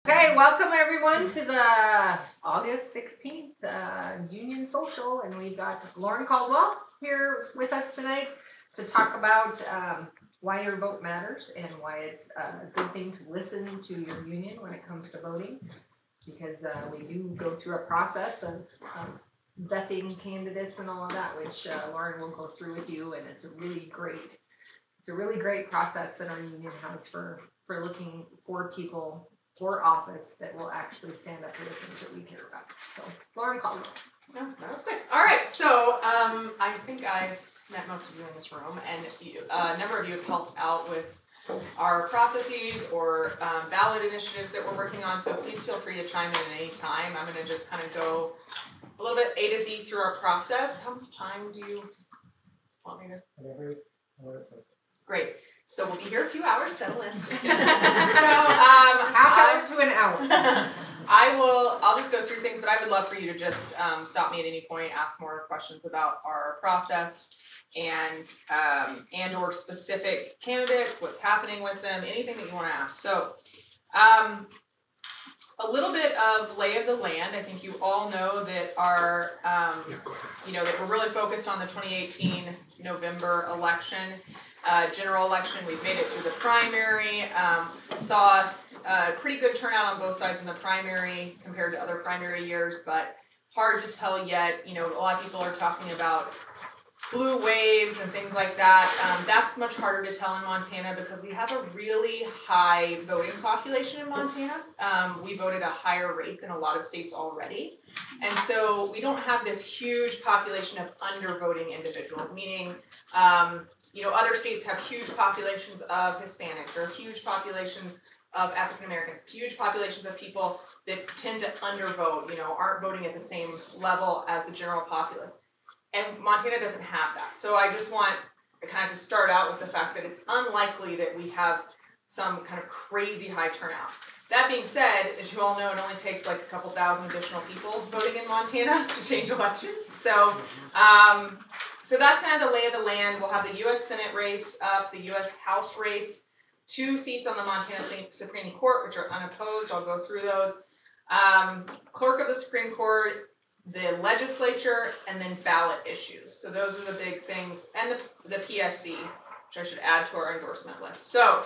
Okay, welcome everyone to the August 16th Union Social, and we've got Lauren Caldwell here with us tonight to talk about why your vote matters and why it's a good thing to listen to your union when it comes to voting, because we do go through a process of vetting candidates and all of that, which Lauren will go through with you, and it's a really great process that our union has for looking for people for office that will actually stand up for the things that we care about. So, Lauren Caldwell. No, that's good. All right, so I think I've met most of you in this room, and a number of you have helped out with our processes or ballot initiatives that we're working on, so please feel free to chime in at any time. I'm going to just kind of go a little bit A to Z through our process. How much time do you want me to? Whatever. Great. So we'll be here a few hours, settle in. Half hour to an hour. I'll just go through things, but I would love for you to just stop me at any point, ask more questions about our process and or specific candidates, what's happening with them, anything that you want to ask. So a little bit of lay of the land. I think you all know that our, that we're really focused on the 2018 November election. General election, we've made it through the primary, saw a pretty good turnout on both sides in the primary compared to other primary years, but hard to tell yet. A lot of people are talking about blue waves and things like that. That's much harder to tell in Montana because we have a really high voting population in Montana. We voted a higher rate than a lot of states already. And so we don't have this huge population of undervoting individuals, meaning other states have huge populations of Hispanics or huge populations of African Americans, huge populations of people that tend to undervote, aren't voting at the same level as the general populace. And Montana doesn't have that. So I just want to kind of start out with the fact that it's unlikely that we have some kind of crazy high turnout. That being said, as you all know, it only takes like a couple thousand additional people voting in Montana to change elections. So that's kind of the lay of the land. We'll have the U.S. Senate race up, the U.S. House race, 2 seats on the Montana Supreme Court, which are unopposed. I'll go through those. Clerk of the Supreme Court, the legislature, and then ballot issues. So those are the big things, and the PSC, which I should add to our endorsement list. So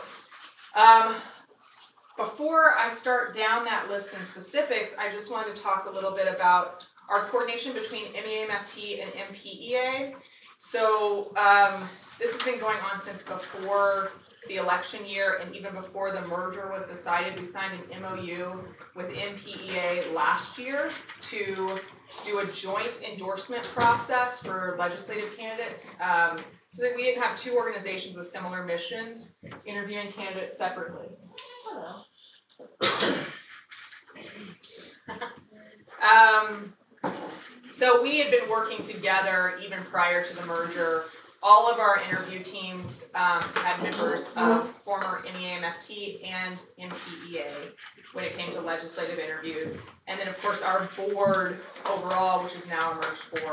before I start down that list in specifics, I just wanted to talk a little bit about our coordination between MEAMFT and MPEA. So this has been going on since before the election year and even before the merger was decided. We signed an MOU with MPEA last year to do a joint endorsement process for legislative candidates so that we didn't have 2 organizations with similar missions interviewing candidates separately. Hello. So we had been working together even prior to the merger. All of our interview teams had members of former MEAMFT and MPEA when it came to legislative interviews. And then, of course, our board overall, which is now a merged board,